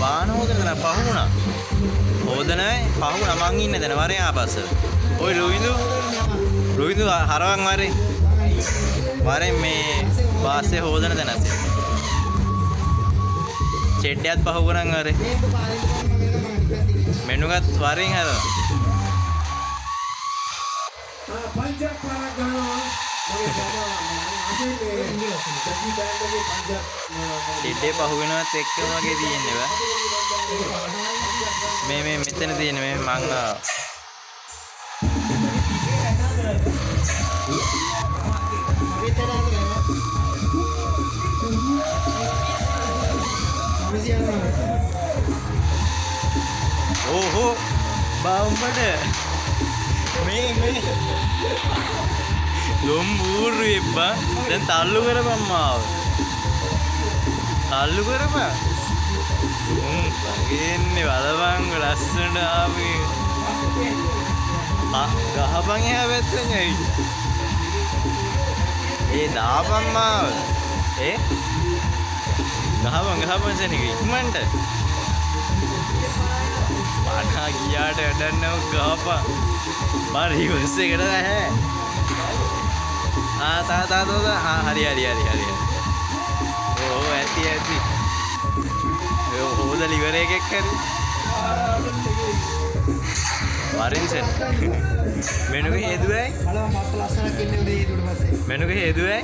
වාහන හොදන තැන පහ වුණා. හොදනයි පහ වුණා මං ඉන්න තැන වරේ ආපස්ස. ඔය ලුවිදු හරවන් වරේ මේ වාසේ හොදන තැන ඇස්සේ. චෙඩ්ඩියත් පහ වුණා වරේ. මෙනුගත් වරෙන් හරව. පංජාබ් පාරක් ගන්නවා. චෙඩ්ඩේ පහ වෙනවත් එක්කම වගේ තියෙන්නේ බා. මේ මෙතන තියෙන මේ මං ඕහෝ බම්බඩ මේ ලොම්බූරු එබ්බා දැන් තල්ලු කරපන් මාව තල්ලු කරපන් ලගින්නේ බලපන් ලස්සනට ආවේ ගහපන් එහා පැත්තෙන් ඇවිත් ඒ දාපන් මාව ගහපන් සෙනග ඉක්මනට පාඩා ගියාට වැඩක් නැව ගහපන් මම රිවර්ස් එකට නැහැ හරි ඕ ඇති හොද ලිවර එකෙක් හරි වරින්සන් මෙනුක හේදුවයි මෙනුක හේදුවයි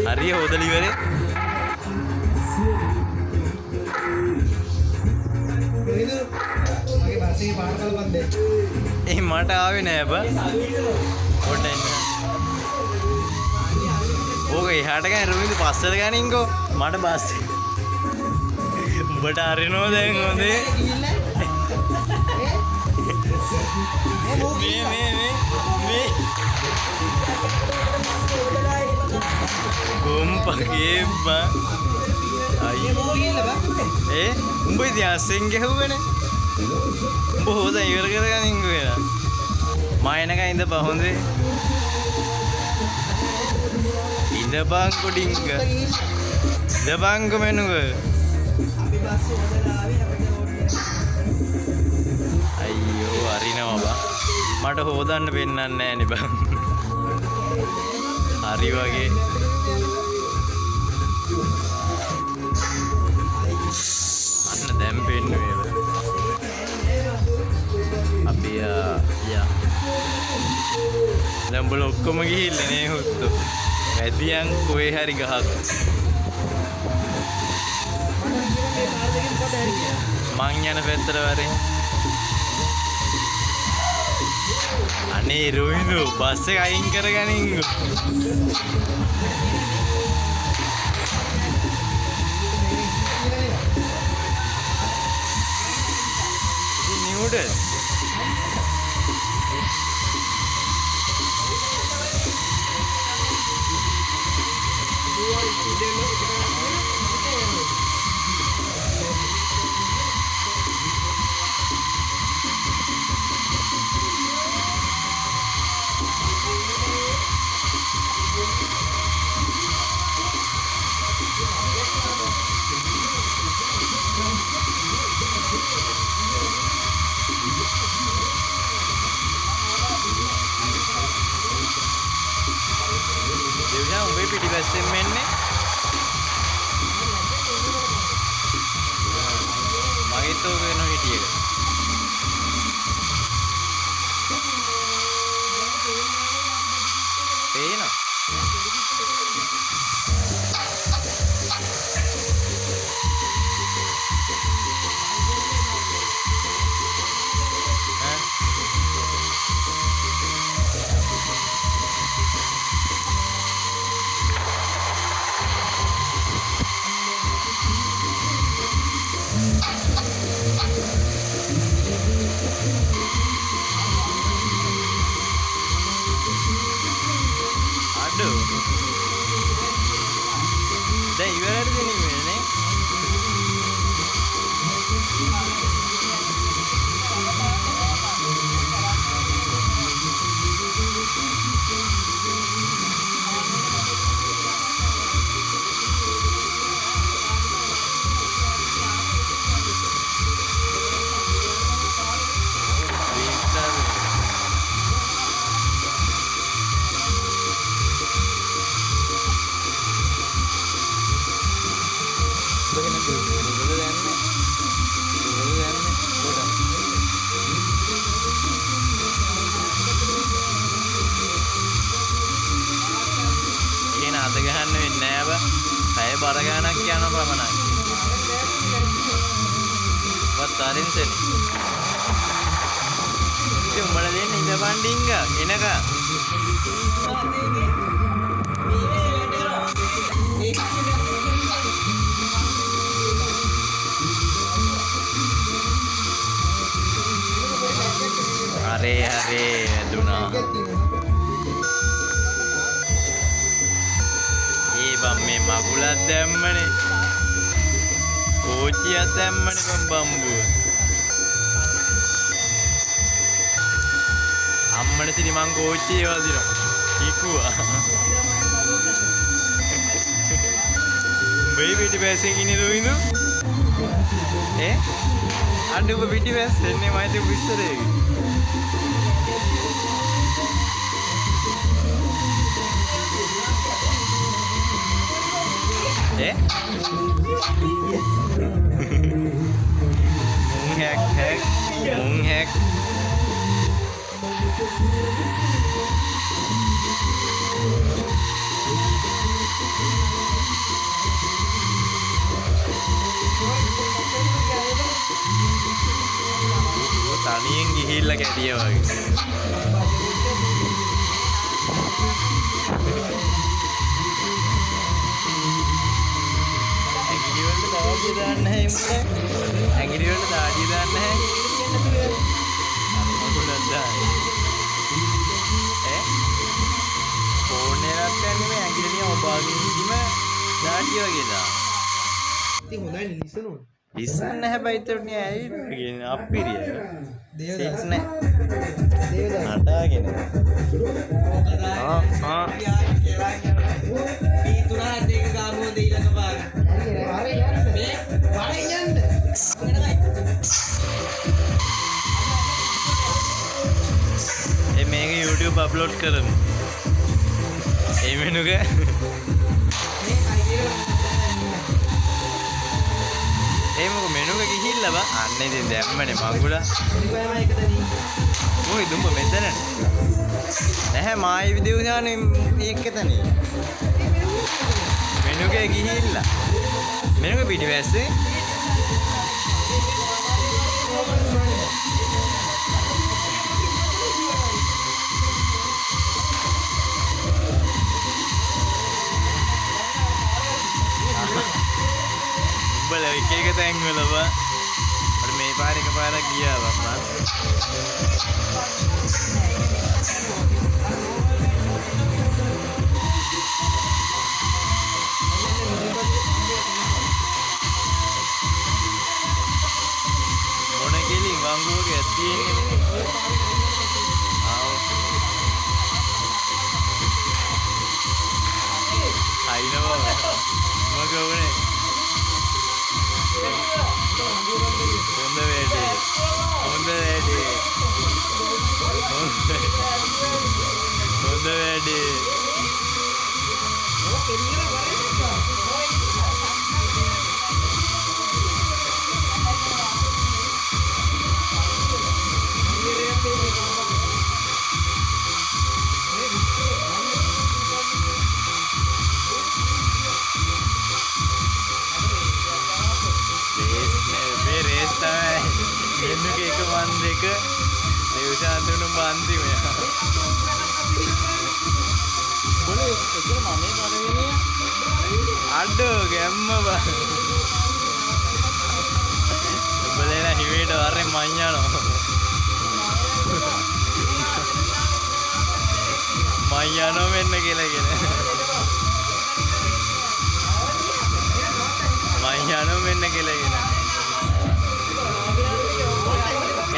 හරි හොදල ඉවරේ මට ආවේ නෑ බා පොඩ්ඩක් ඉන්න ඕක එහාට ගන්න රුවිදු පස්සට ගනින්කෝ මට බස් උඹට අරිනෝ දැන් හොඳේ මේ ගොම්පගේ බා උඹ ඉතින් අස්සෙන් ගැහුවනේ උඹ හොදා ඉවර කරගනින් කියලා මයනක ඉඳපන් හොඳේ ඉඳපන් කොඩින්ග ඉඳපන් කොමෙනුක අයියෝ අරිනවා බා මට හොදන්න පෙන්නන්නේ නැහැ නේ බං හරි වගේ අන්න දැන් පෙන්නුවේ අපි යා දැන් බල ඔක්කොම ගිහිල්ලා නේ හුත්තු වැඩියන් කොහේ හරි ගහක් මං යන පැත්තට වරේ අනේ රොයිනු බස් එක අයින් කරගනින්ගු නියුඩල් පිටිපස්සෙන් මෙන්නේ මගෙත් ඕක වෙන හිටියක පේනවා දැන් ඉවරද දෙන්නේ නේ අත ගහන්න වෙන්නේ නෑ බා. පැය බර ගානක් යන පමණයි. වත් ආරින්සෙන්. ඉතින් උඹලා දෙන්නේ ඉඳපන් ඩිංග එනක. හරි දුනා. ඒ බම් මේ මගුලක් දැම්මනේ. කෝච්චියක් දැම්මනේ බම්බුව. අම්මනේ සිරි මං කෝච්චිය වදිනවා. කිකුවා. බයි පිටිපස්සේ කිනේ රොයින්දු. අඬ ඔබ පිටිපස්සේ එන්නේ මයිද විශ්තරේ. Mung hack. තනියෙන් ගිහිල්ලා කැටිය වගේ. ඇගිලි වලට දාඩිය දාන්න නැහැ. අමුතුලක් දාන්න. ෆෝන් එකක් ගන්න මේ ඇගිලි නිය ඔබාගෙන ඉඳීම දාඩිය වගේ දාන්න. ඉතින් හොඳයි ලිසනෝ. ලිසන්න හැබැයි ඒතරනේ ඇයි අප්පිරිය. සෙක්ස් නැහැ. නටාගෙන. මේ තුනක් දෙක ගාමුව දෙයිලක පාර. මේ වරේ යන්න. මේක YouTube අප්ලෝඩ් කරමු. ඒ මෙනුක ඒමක මෙනුක ගිහිල්ලා බා අන්න ඉතින් දැම්මනේ මගුලා. මොයි දුඹ මෙතනනේ. නැහැ මායි විදියු ගානේ ඒකතනේ. මෙනුකේ ගිහිල්ලා. මෙනුක පිටිපස්සේ බල එක තැන් වල බා අර මේ පාර එක පාරක් ගියා බම්මා. මොන කෙලි වංගුවක තියෙන්නේ. ආව අයිනව මගවනේ. හොඳ වැඩේ. හොඳ වැඩේ. හොඳ වැඩේ. මෙන්නක එක වන් දෙක දේවශාන්තුණු බන්දි මෙයා. බොල එතන මම මේ කරගෙන අඩෝ ගැම්ම බා. බලේන හිමේට වරේ මඤ්ඤානෝ. මඤ්ඤානෝ මෙන්න කියලාගෙන. මඤ්ඤානෝ මෙන්න කියලාගෙන.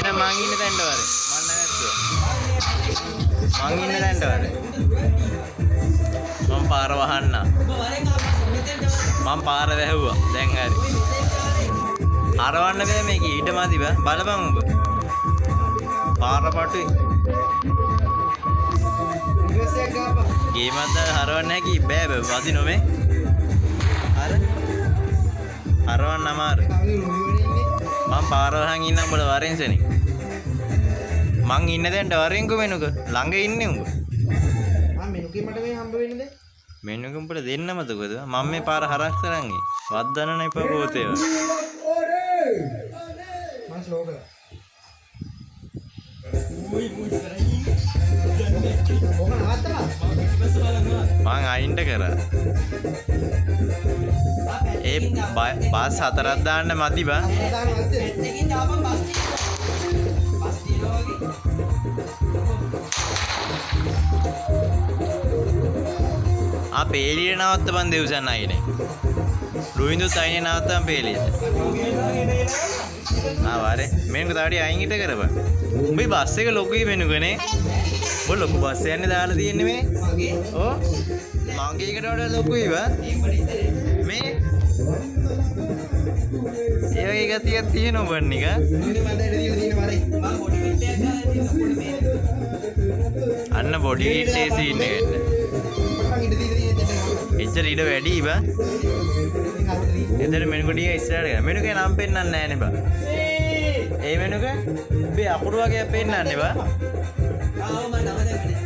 එන මං ඉන්න තැනට වරේ මම නැවතුවා. මං ඉන්න තැනට වරේ මම පාර වහන්න. මම පාර වැහුවා. දැන් හරි. හරවන්න බෑ මේක ඊට මදි බා. බලපන් ඔබ. පාර පටුයි. ඉංග්‍රීසියක් ගාපන්. ගේමත් හරවන්න හැකි බෑ බෑ වදි නොමේ. අර හරවන්න අමාරු. මම පාර වහන් ඉන්න උඹලා වරෙන් සෙනි. මං ඉන්න දැන්ට වරෙන්කෝ මෙනුක ළඟ ඉන්නේ උඹ. මෙනුකේ මට මේ හම්බ වෙන්නේ. මෙන්නක උඹට දෙන්නම දුකද? මම මේ පාර හරක් කරන්නේ. වද්දන්න එපා පොතේ. මම ස්ලෝ කරා. ඔක නවත්තලා. මං අයින්ට කරා. ඒ බස් හතරක් දාන්න මදි බා. එකකින් දාපන් බස් තියනවා වගේ. ආ පේලිය නවත්තපන් දෙව්සන් අයිනේ. රුවින්දුත් අයිනේ නවත්තපන් පේලියට. ආ වාරේ මේක තාඩි අයින් හිට කරපන්. උඹේ බස් එක ලොකුයි වෙනුකනේ. ඔය ලොකු බස් යන්නේ දාලා තියෙන්නේ මේ. මගේ ඕ මගේ එකට වඩා ලොකුයි වා. මේ ඒ වගේ ගතියක් තියෙනවා බන් එක. අන්න බොඩි කිට්ටේ සීන් එකට. එච්චර ඉඩ වැඩි බා. එතන මෙනු කොටිය ඉස්සරහට ගියා. මෙනුගේ නම් පෙන්නන්නේ නැහැ නේ බා. ඒ මෙනුක උඹේ අකුරු වගේ පෙන්නන්නේ බා.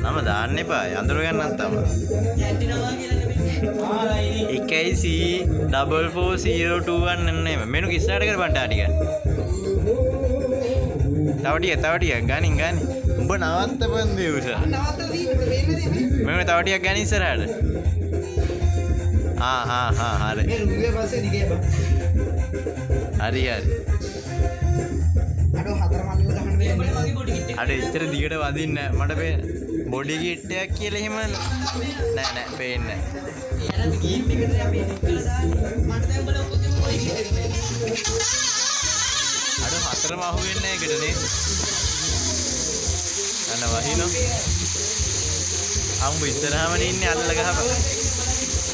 නම දාන්න එපා. අඳුර ගන්නත් තමයි. එකයි C440421 නෙමෙයි. මෙනු ඉස්සරහට කරපන් ටික. තව ටික ගනින්. උඹ නවත්තපන් දෙවුස. නවත්තලා දීන්න මෙන්න තව ටිකක් ගන්න ඉස්සරහට. හරි. මේ රුවිය පස්සේ දිගේ බා. හරි. අඩෝ හතර මණ්ඩල ගහන්න වෙන්නේ. මගේ බොඩි කිට් එක. අර එච්චර දිගට වදින්න මට පේන බොඩි කිට් එකක් කියලා එහෙම නෑ පේන්නේ නෑ. එයාලා ගේම් එකට අපි එඩිට් කරලා දාන්නේ. මට දැන් බල ඔක්කොම බොඩි කිට් එක. අර හතරම අහුවෙන්නේ නැහැ ඒකටනේ. අන්න වහිනෝ. අම්බ ඉස්සරහම ඉන්නේ අල්ල ගහපන්.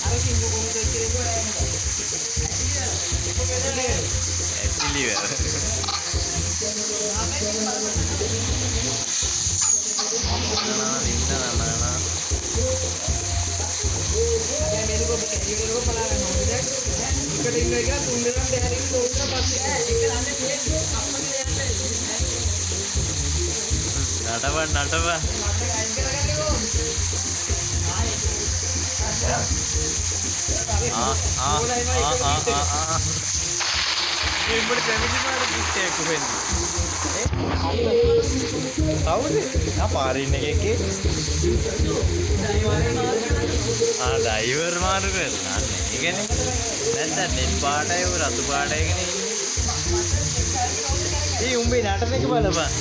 අර සිංහ කොහොමද කියලා ඇක්චුලි වෙර. නටපන්. ඉඹුට කැමති මාර කිට්ටයක් කොහෙන්ද? කවුද? පාරින් එකේ. ඩ්‍රයිවර් මාරු කරලා. අන්න ඒකනේ. නැත්නම් නෙත් පාටයි රතු පාටයකනේ ඉන්නේ. ඒ උඹේ නටන එක බලපන්.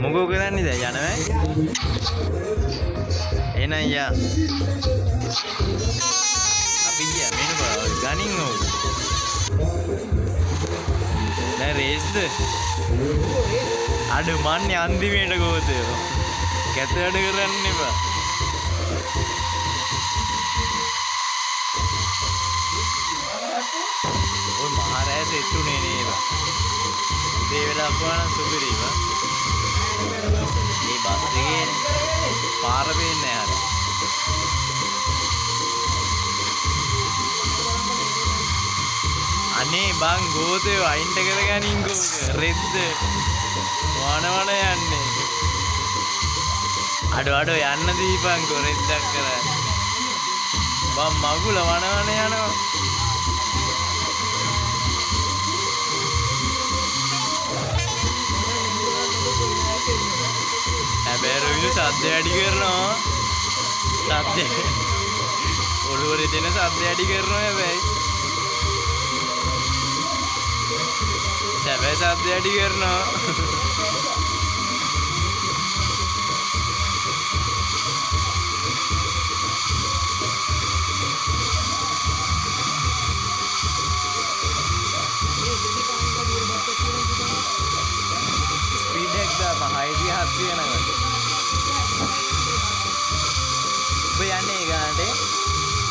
මොකෝ කරන්නේ දැන් යනවා එනං යා අපි ගියා මෙන්න ගනින් ඕක දැන් රේස්ද අඩ මන්නේ අන්තිමේට ගෝතේ කැත වැඩ කරන්න එපා ඔය මහරෑස එතුනේ නේද උදේ වෙලා අපුවානම් සුපිරිම මේ බස් එකේ පාර පේන්නේ නැහැ අනේ බං ගෝතේ වයින්ට කරගනින් ගෝක රෙද්ද වන යන්නේ අඩ යන්න දීපන් කො රෙද්දක් කරා බම් මගුල වන යනවා හැබැයි රුවිදු සද්ද වැඩි කරනවා සද්ද ඔළුවරේ දෙන සද්ද වැඩි කරනවා හැබැයි සද්ද වැඩි කරනවා ස්පීඩ් එක දාපන් 600 700 යනවා ඔබ යන්නේ ඒ ගානට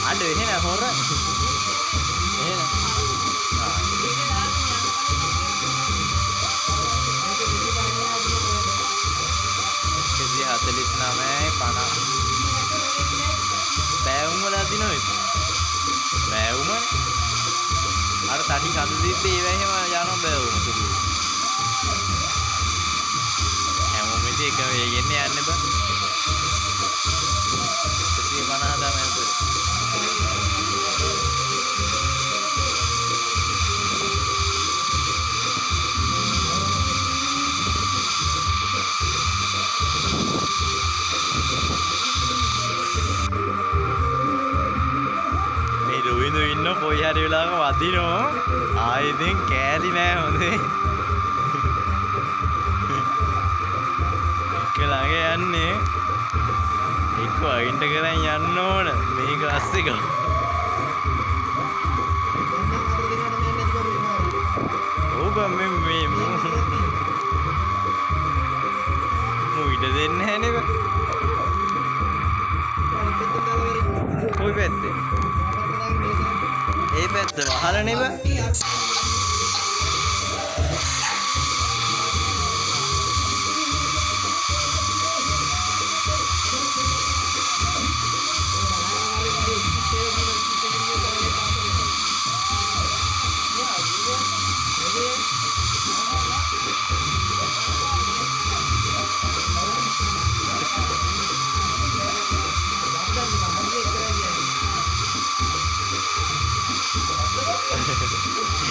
අඩ එහෙන හොර එහෙන කෙසි 49යි 50 බෑවුම් වල අදිනවද බෑවුම අර තටි කඳු තිබ්බේ ඒවා එහෙම යන්න බෑ වුණා සුළු. හැමෝම ඉතින් එක වේගෙන් යන්න බෑ. 150 තමයි උතර. රුවිඳු ඉන්න කොයි හරි වෙලාවක වදිනවා ආයෙත් කෑලි නෑ හොඳේ එක ළඟ යන්නේ එක්ක අයින්ට කරන් යන්න ඕන මේක අස්සේ ගම ඕක මේ මුයිට දෙන්නේ නැහැ නේද කොයි පැත්තේ ඒ පැත්ත වහල නෙව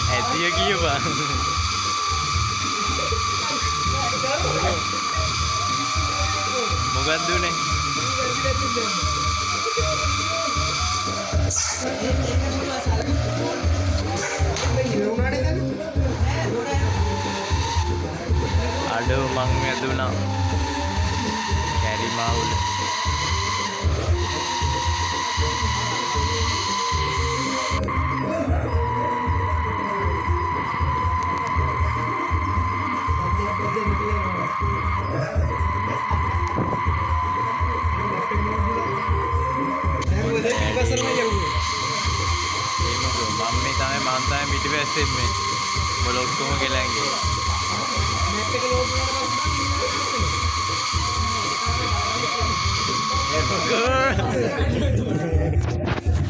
ඇතිය කියපන් මොකක්ද උනේ අඩෝ මං වැදුනා කැරි මාවුල මන්තයි පිටිපැස්සෙන් මේ මොල ඔක්කොම ගෙලන් ගියේ මැප් එක ලෝඩ් වුණාට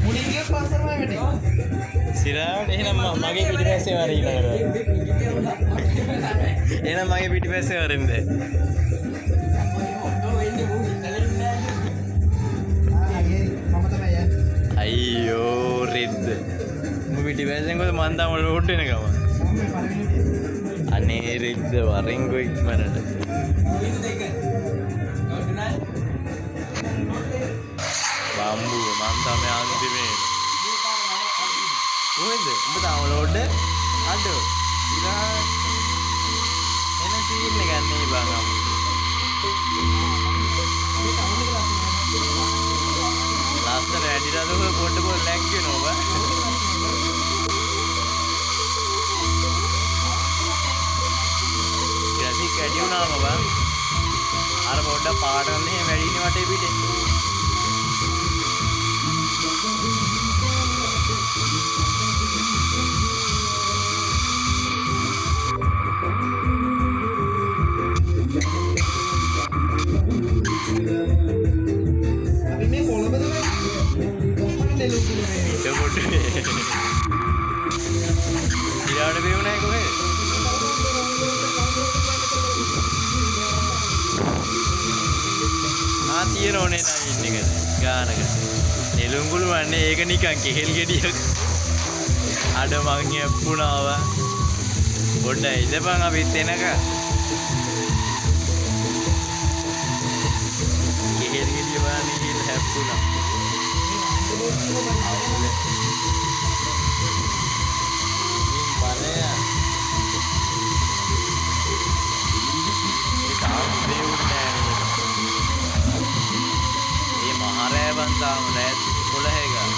මුලින් ගිය පාසරම වැටේ සිරාවට එහෙනම් මගේ පිටිපැස්සේ වර ඊළඟට එහෙනම් මගේ පිටිපැස්සේ වරින්ද අයියෝ රෙද්ද පිටිපැස්සෙන් කොහොමද මන් තාම ලෝඩ් වෙන ගම අනේ රෙද්ද වරෙන් ගො ඉක්මනට බම්බු මන් තාම අන්තිමේ කොහෙද උඹ තාම ලෝඩ් අඩෝ ඉරා එන සීන් එක ගන්නේ බං අම්මෝ ලස්සන වැඩිලා දුක පොඩ පොඩ ලැග් වෙනවා බා ග්‍රැෆික් වැඩි වුණාම බා අර පොඩ්ඩක් පාට ගන්න එහෙම වැඩිනේ වටේ පිටේ ඉරාට බේවුණා කොහෙද? තියෙනෝනේ නයින් එක ගානක නෙළුම්ගුළු වන්නේ ඒක නිකන් කෙහෙල් ගෙඩියක් අඩ මං යප්පුණාව පොඩ්ඩයි ඉඳපන් අපිත් එනක කෙහෙල් ගෙඩිය වань කියලා හැප්පුණා තාම රැත් 11 ගා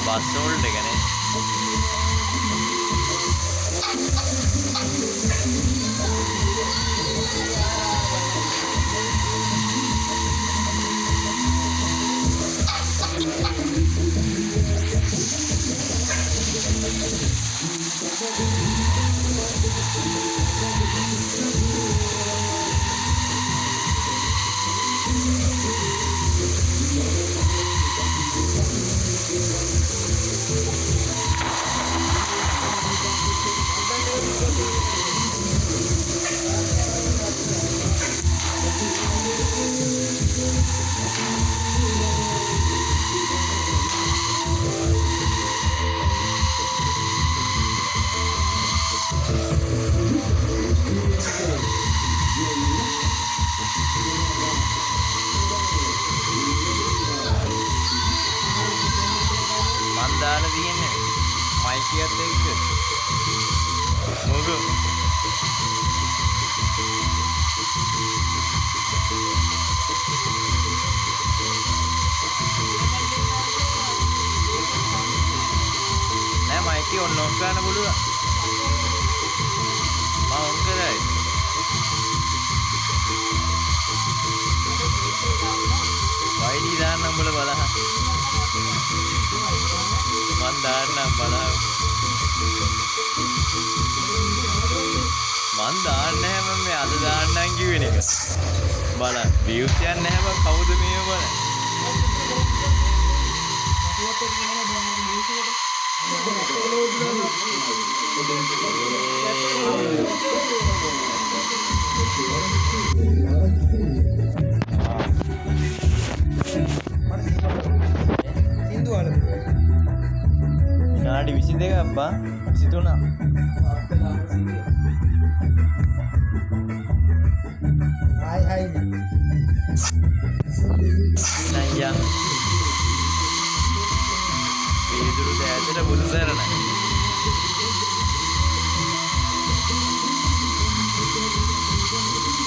බස් වලට ගනේ. දාලා තියෙන්නේ මයිකියත් එක්ක මොකෝ නෑ මයිකිය ඔන්න ඔෆ් කරන්න පුළුවන් මම ඔන් කරයි වයිඩි දාන්න උඹලා බලහන් මන් දාන්නම් බලන්න මන් දාන්න නැහැ මම මේ අද දාන්නම් කිව්වෙන එක බලන්න views යන්නේ නැහැ මම කවුද මේ බලන්න විනාඩි 22ක් අබ්බා 23 Hai Naya Pedro දැතට බුදු සරණයි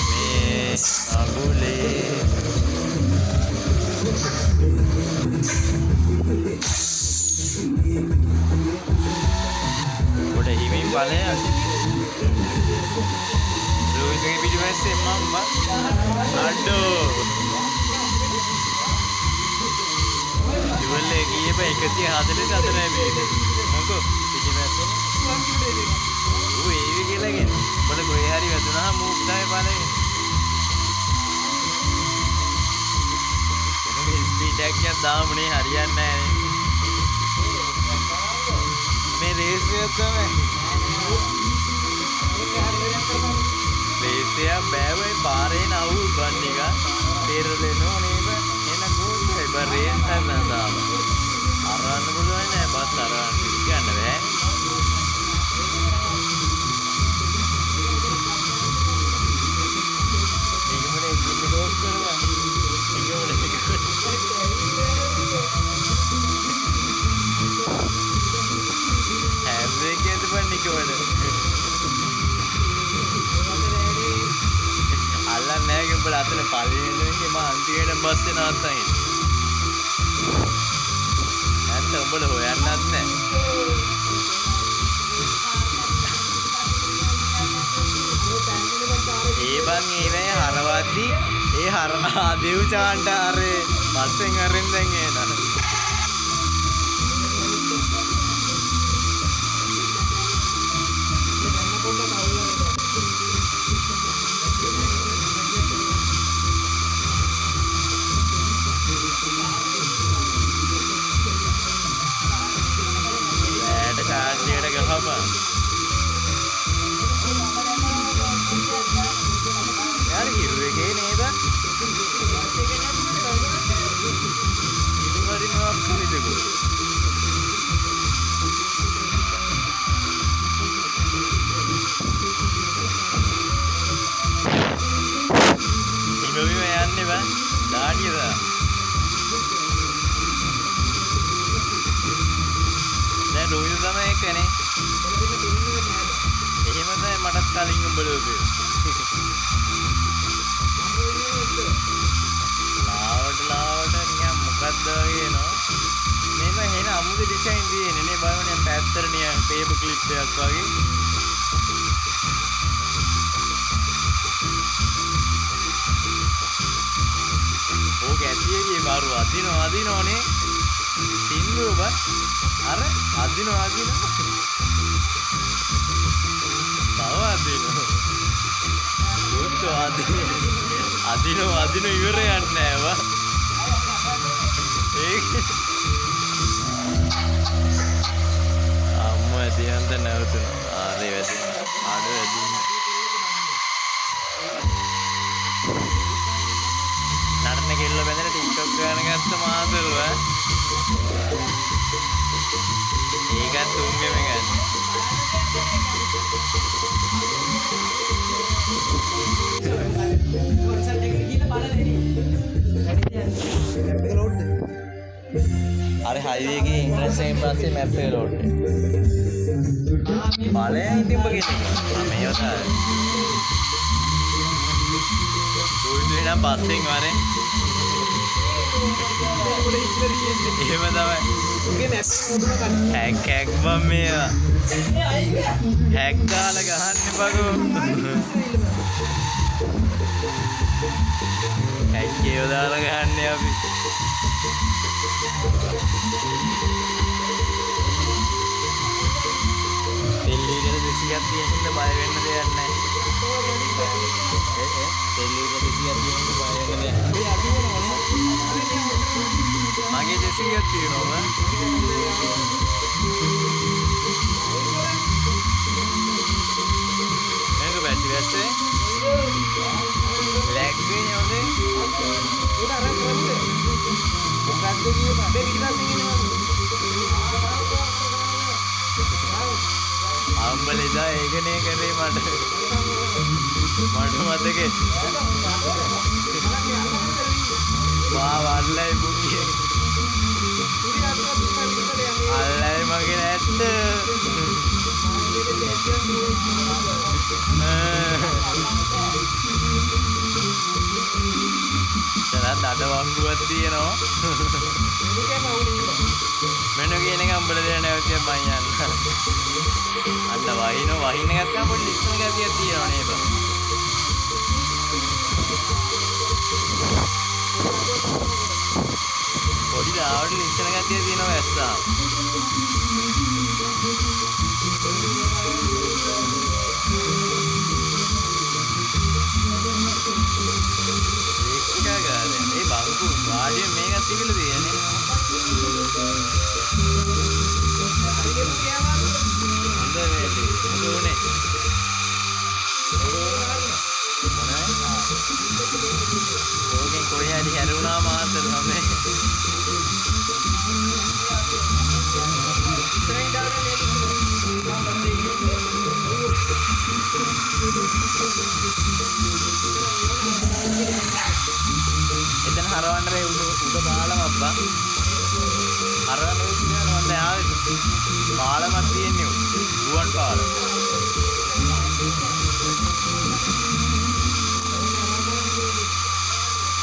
මේ අඟුලේ කොට හිමින් ඵලයක් රෝහිතගේ පිටිපස්සේ මම්මා අඩෝ ඉවල්ලේ ගියේ 144 මේ මොකෝ පිටිපස්සේ ඌ ඒවි කියලාගෙන මොකද කොහේ හරි වැදුනහම මූව් දායි බලන්නේ මොකද ස්පීඩ් එකක් දාමුනේ හරියන්නේ නැහැ මේ රේස් එක තමයි රේස් එක බෑවේ පාරේ නවුල් බන්නික පෙරලේ නෝනේම එන ගෝල් බර් රේස් කරනවා තාම අරන්න පුළුවන් නෑ බස් අරන්න ගන්න බෑ මේකමනේ ගින්න ගෝස් කරනවා හැබ්‍රේකේද බන්නිකවල අල්ලන්නේ නැහැ උඹලා අතන පල්ලෙන්නේ මම අන්තිමට බස් එක නවත්තන් ඉන්නේ නැත්නම් උඹලා හොයන්නත් නැහැ ඒ බං ඒ හරවද්දි ඒ හරනා දෙව් චාන්ට අර බස්සෙන් අරින් දැන් එනවා චාර්ජ් එකට ගහපන් යාර හිරු එකේ නේද ඉතින් වරින් මොකක් කරිදකෝ ඉමවිම යන්නේ බං දාඩියද දැන් රෝහිත තමයි එක්කනේ එහෙම තමයි මටත් කලින් උඹලෝ කිව්වේ ලාවට නිකන් මොකද මොකක්ද වගේ නෝ මේක එහෙන අමුතු ඩිසයින් තියෙන්නේ නේ බලන්න පැත්තට නියම් පේපර් ක්ලිප් එකක් වගේ ඕක ඇතියේ බාරු අදිනෝනේ සින්දුව බා අර අදිනෝ තව අදිනෝ උත්තෝ අදිනෝ ඉවර යන්නේ නෑවා ඒක අම්මා තියන්ත නැවතුණා ආරේ වැදින්න ආඩ වැදින්න නඩන කෙල්ල බැඳලා ටික්ටොක් ගන්න ගත්ත මාතලුව ඒකත් තුන්ගෙම ගන්න කොන්සර්ට් එකට ගිහලා බලලා අර හයිවේ එකේ ඉන්ට්‍රස් එකෙන් පස්සේ මැප් එක ලෝඩ් වෙනවා බලයන් තිබ්බ කෙනෙක් මේව තමයි උඩේ නම් බස්සෙන් වරේ එහෙම තමයි හැක් බම් මේවා හැක් දාලා ගහන්න බගෝ හැක්කේව දාලා ගහන්නේ අපි දෙල්ලීකට 200ක් තියෙන හින්දා බය වෙන්න දෙයක් නැහැ දෙල්ලීකට 200ක් තියෙන හින්දා බය වෙන්න දෙයක් මගේ 200ක් තියෙනවා මේක බැටරි වැස්සේ ලැග් වෙන්නේ හොඳේ උඩ අර කරන්නේ මොකක්ද කියන්නේ මේ පිටිපස්සෙන් එනවා අම්බලෙදා ඒකනේ කරේ මට මතකේ වා වල්ලයි බුකියේ අල්ලයි මගේ නැට්ට සරත් අඩ වංගුවක් තියෙනවා මෙන්න කියන එක අම්බල දෙන්න නැවතිය මං යන්න අන්න වහින්න ගත්තාම පොඩි ලිස්සන ගතියක් තියෙනවා නේද පොඩි දාවට ලිස්සන ගතියක් තියෙනවා ඇස්සා ඒ බංකු වාඩිය මේක තිබිලා තියෙන්නේ ඕකෙන් කොහේ හරි හැරුණා මාතර තමයි එතන හරවන්න බෑ උඩ පාලම අබ්බා හරවන්න ඕනේ මම දැන් ආවේ පාලමක් තියෙන්නේ ගුවන් පාලම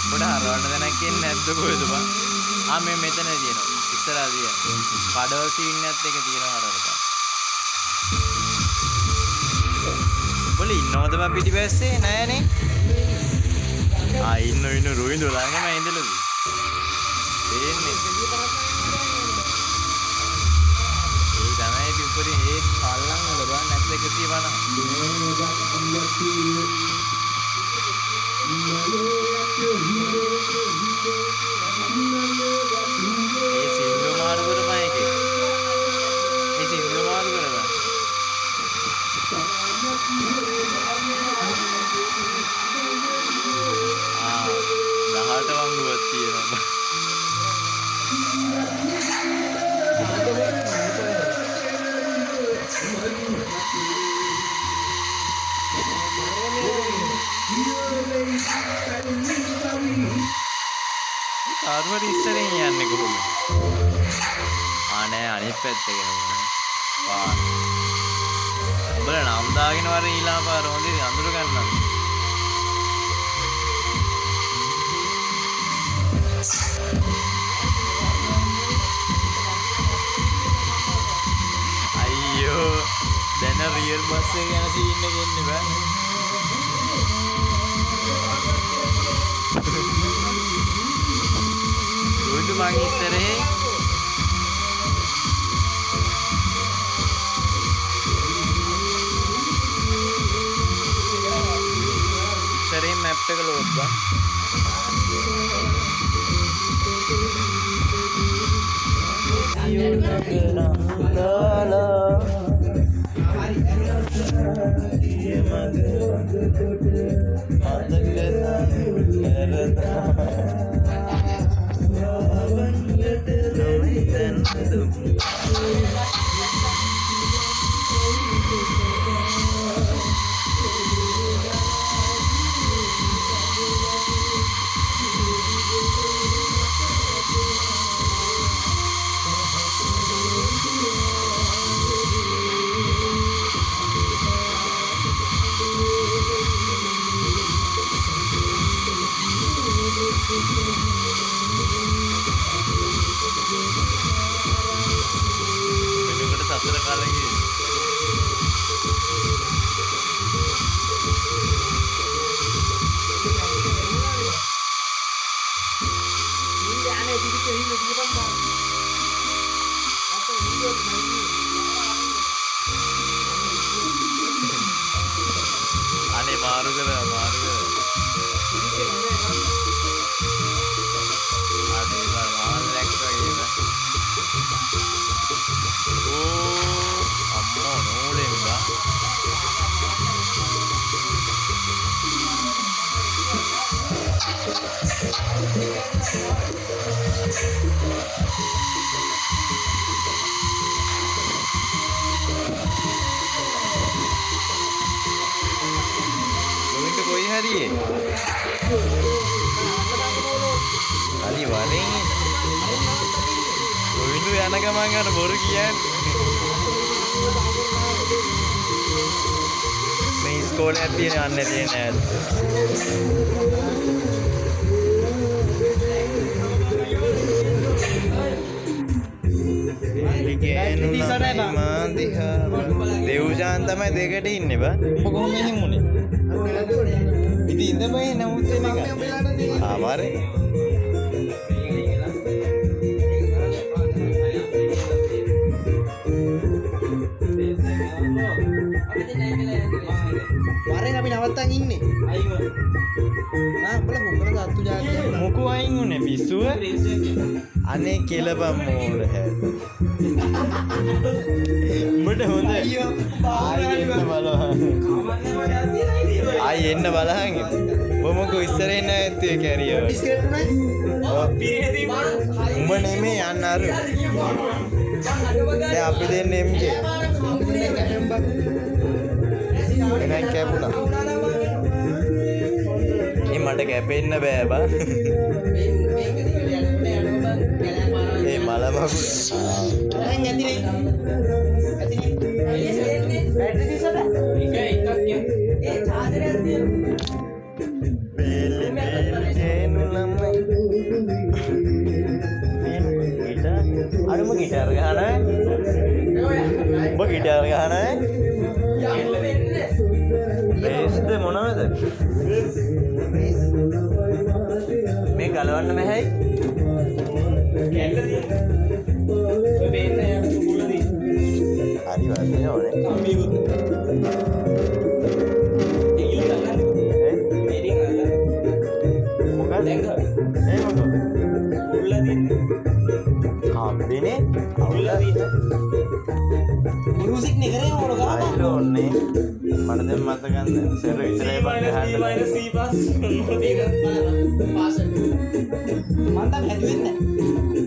පොඩ හරවන්න දැනක් ඉන්නේ නැද්ද කොහෙද බං මේ මෙතන තියෙනවා ඉස්සරහා තියෙන කඩවල් සීන් එකත් එක තියෙනවා හරවන්න බොල ඉන්නවද බං පිටිපස්සේ නෑනේ ඉන්න රුවිඳු ළඟම ඉඳලද තේන්නේ ඒ තමයි පිපුරි ඒ පල්ලම් වල බං නැත් 150 ඒ සින්දු මාරු කරපන් එකේ ඒ සින්දු මාරු කරපන් 18 වංගුවක් තියෙනවා කාර්වර ඉස්සරෙන් යන්නේ කොහොමද නෑ අනිත් පැත්තට යනවා පාර උඹලා නම් දාගෙන වර ඊළා පාර හොඳේ අඳුර ගන්නවා රියල් බස් එක යන සීන් එක එන්නේ බෑ. ලොයිදු මං ඉස්සරේ මැප් එක ලෝඩ් ගන්න. අනේ මාරු කර අනේ මාල් ලැක්ක වගේ ඕ අම්මෝ නෝලෙන් බා कोई हरी अली वाले गोविंदु याना का मांगा बोर किया मैं स्कूल आती है आने दिए नैल देव जानता मैं देखे इन्ने बा कोई नहीं मुने ఇది ఇందపై నవ్వుతేనే మరి වරෙන් අපි නවත්තන් ඉන්නේ අයියෝ උඹලා මොකද අත්තු ජාතිය මොකෝ අයින් උනේ පිස්සුව අනේ කෙලපම් මෝර හැ උඹට හොඳ අයියෝ ආයි එන්න බලහන් මොකෝ ඉස්සරේ ඉන්න ඇත්තේ කැරියෝ ඩිස්කේට් උනේ උඹ නෙමේ යන්න අර දැන් අපි දෙන්නේ MJ එනයි කැපුණා මේ මට කැපෙන්න බෑ බා ඒ මල මගුල දැන් ඇතිනේ බැටරි තිසද එකක් ඒ චාර්ජරයක් තියෙනවා අරම ගිටාර ගහනවා ඔබ ගිටාර ගහනවා බේස්ද මොනවද මේ ගලවන්න බෑයි හරි වදින ඕනේ කම්බියුත් म्यूजिक निकरे और गा ने मन दे मत गंद सिर इतरे बंद है माइनस सी पास पास मन ता हेदुවෙන්නේ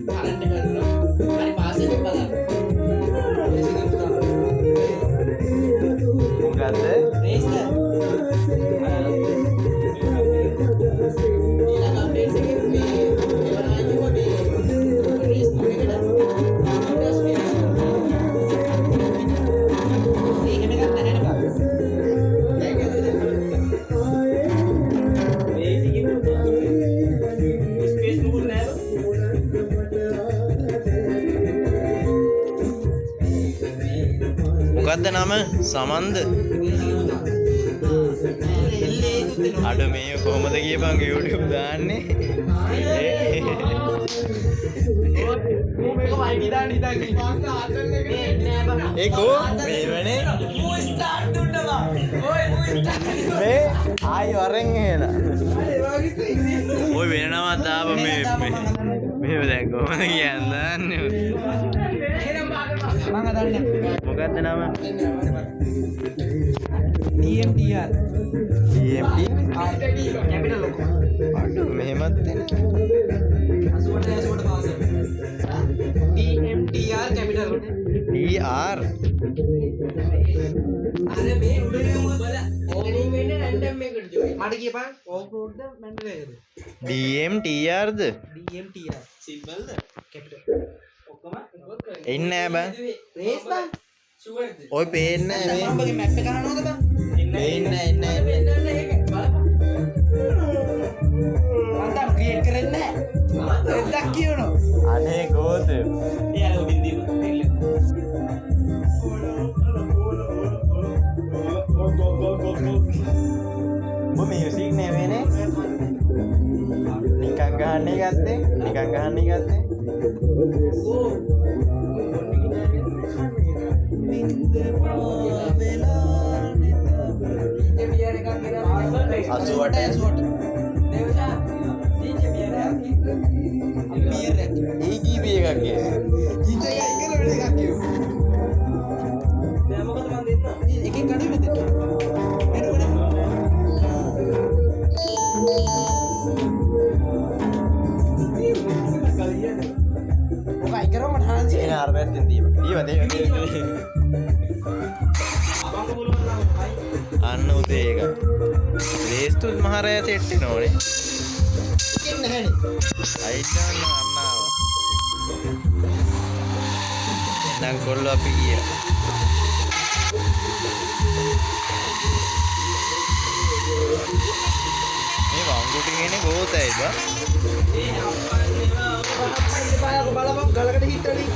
करंट කරනවා හරි පාස් එක බලන්න මොකද්ද රේස්ද මොකද්ද නම? සමන්ද? අඩ මේ කොහොමද කියපන් YouTube දාන්නේ? ඒකෝ මේ වෙනේ මේ ආයි වරෙන් එහෙලා ඔය වෙන නමක් දාප මේ දැන් කොහොමද කියන්නේ මොකක්ද නම DMTR capital අඩු මෙහෙමත් DMTR capital DR අර මේ උඩින් බල ඕකනින් වෙන්නේ රැන්ඩම් එකකට ජොයි මට කියපන් ඕෆ් රෝඩ් ද මැන්ඩල් එකද DMTR ද DMTR සිම්බල් ද capital ඔක්කොම එන්නේ නෑ බං රේස් බං ෂුවර්ද ඔය පේන්නේ නෑ මේ මගේ මැප් එක ගන්නවද බං පේන්නේ නෑ ඒක බලපන් අන්දම් ක්‍රියේට් කරන්නේ නෑ එද්දක් කියනවා අනේ ගෝත එයාල උඩින් දීපන් ඔබ මියුසික් නෙමෙයිනේ නිකන් ගහන්නේ ගත්තේ අන්න උදේ එක රේස්තුත් මහරය සෙට්ටි නෝනේ අයිටන්න අන්නාව එනම් කොල්ලො අපි ගිය මේ වංගුටිගෙන ගෝතයි බා බලපන් ගලකට හිටවලින්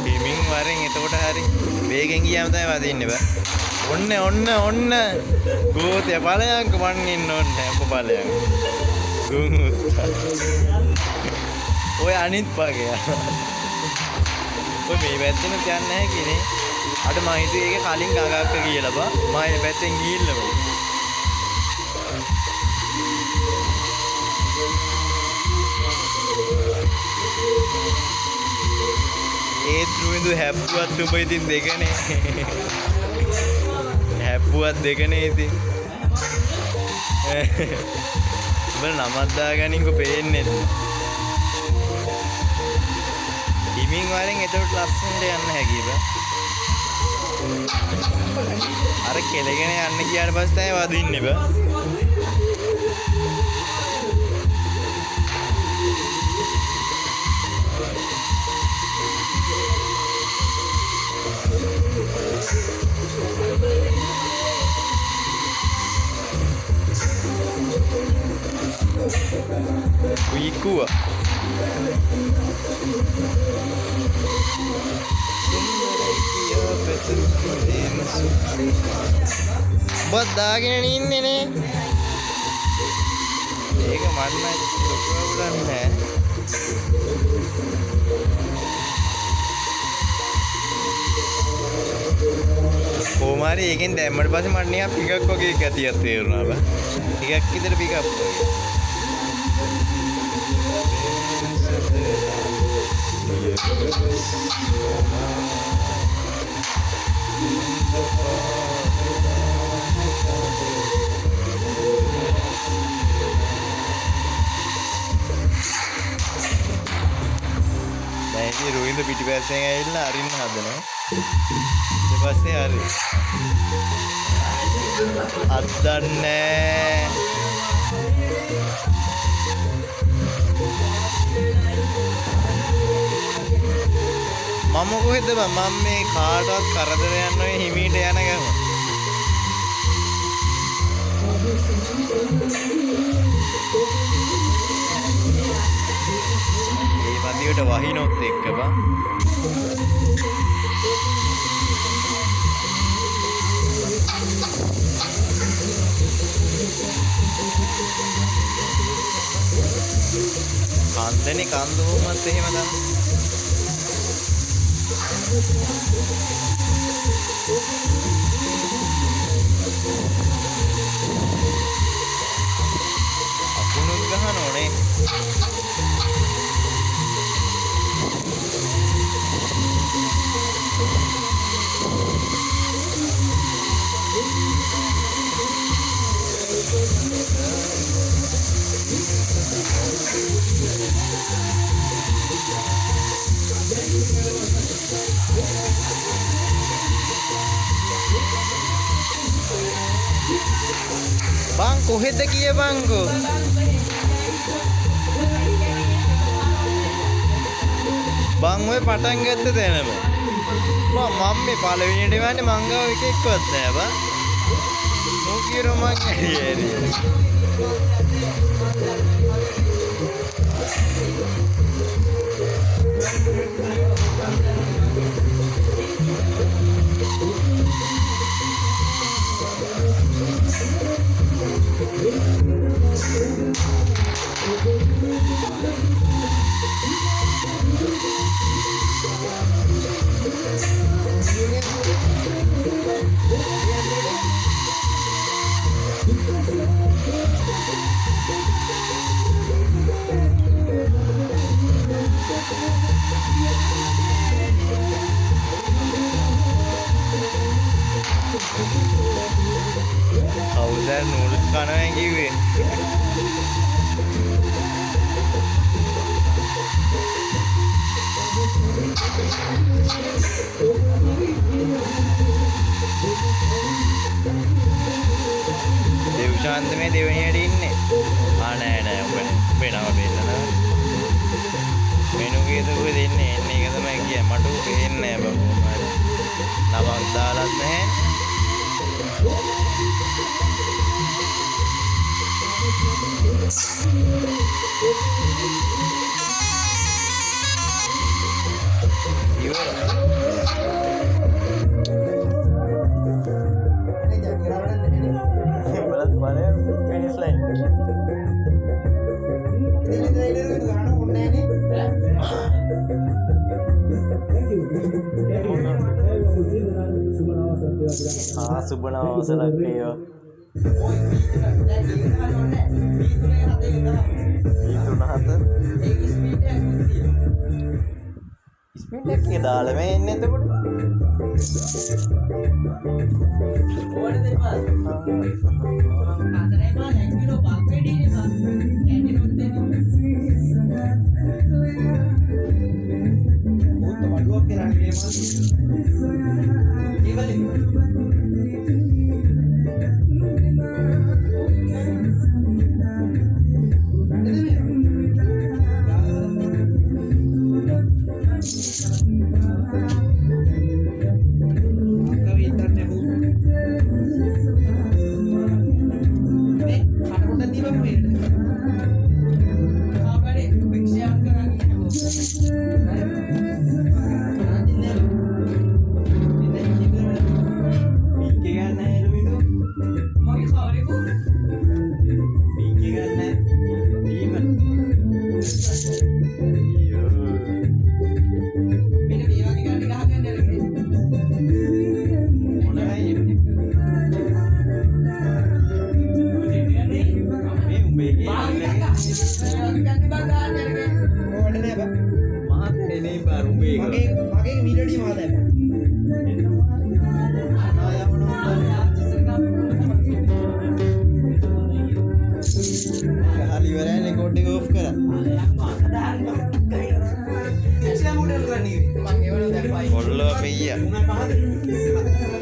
හිමින් වරෙන් එතකොට හරි වේගෙන් ගියාම තමයි වදින්නේ බා ඔන්න ගෝතය ඵලයන්ක මන් ඉන්න ඕනේ අප ඵලයන් ගුමුත්තා ඔය අනිත් පාගේ ඔය මේ පැත්තෙන් යන්නේ නැහැ කිනේ අර මම හිතුවේ ඒක කලින් ගගක්ක කියලා බා මම මේ පැත්තෙන් ගිහිල්ලා ඒත් රුවිඳු හැප්පුවත් උඹ ඉතින් දෙකනේ හැප්පුවත් දෙකනේ ඉතින් උඹ නමක් දාගනින්කෝ පේන්නේ හිමින් වරෙන් එතකොට ලස්සනට යන්න හැකියි බා අර කෙලගෙන යන්න ගියාට පස්සේ තමයි වදින්නේ බා Kuikua buat dagen ini nih ඒක මන්න ලොකුවට නෑ කොහොමාරි එකෙන් දැම්මට පස්සේ මට නිකන් පිකක් වගේ ගතියක් තේරුණා බා ටිකක් විතර පිකක් වගේ දැන් රුවින්ද පිටිපස්සෙන් ඇවිල්ලා අරින්න හදනවා ඊට පස්සේ හරි අද්දන්නේ මම කොහෙද බං මම මේ කාටවත් කරදර යන්නේ හිමීට යන ගම මේ වදියට වහිනොත් එක්ක බං කන්දනේ කන්ද වුමත් එහෙම තමයි. අකුණුත් ගහන ඕනේ. බං කොහෙද කිය බංකෝ බං ඔය පටන් ගත්ත තැනම මම මේ පළවෙනියට වන්නේ මං ගාව එකෙක්වත් නෑ බං මෝ කියනවා මං ඇරි කවුද නූඩල්ස් කනවා කිව්වේ දේවශාන්ත මේ දෙවෙනියට ඉන්නේ නෑ නෑ උඹ නම බෙන්නනවා මෙනු කීයද ඔය දෙන්නේ එන්නේ එක තමයි කියන්නේ මට උ පේන්නේ නෑ බං නමක් දාලත් නැහැ සුබනවසරක් වේවා ස්පීඩ් එකේ දාලා මේ එන්නේ එතකොට ඕනේ දෙපාර ආතරේ මා 1 කිලෝ බක් වෙඩිනේ මා කැන්ටිනොත් දෙන්නේ මොකද වඩුවක් කරන්නේ මේ මා ඒවලේ Follow me.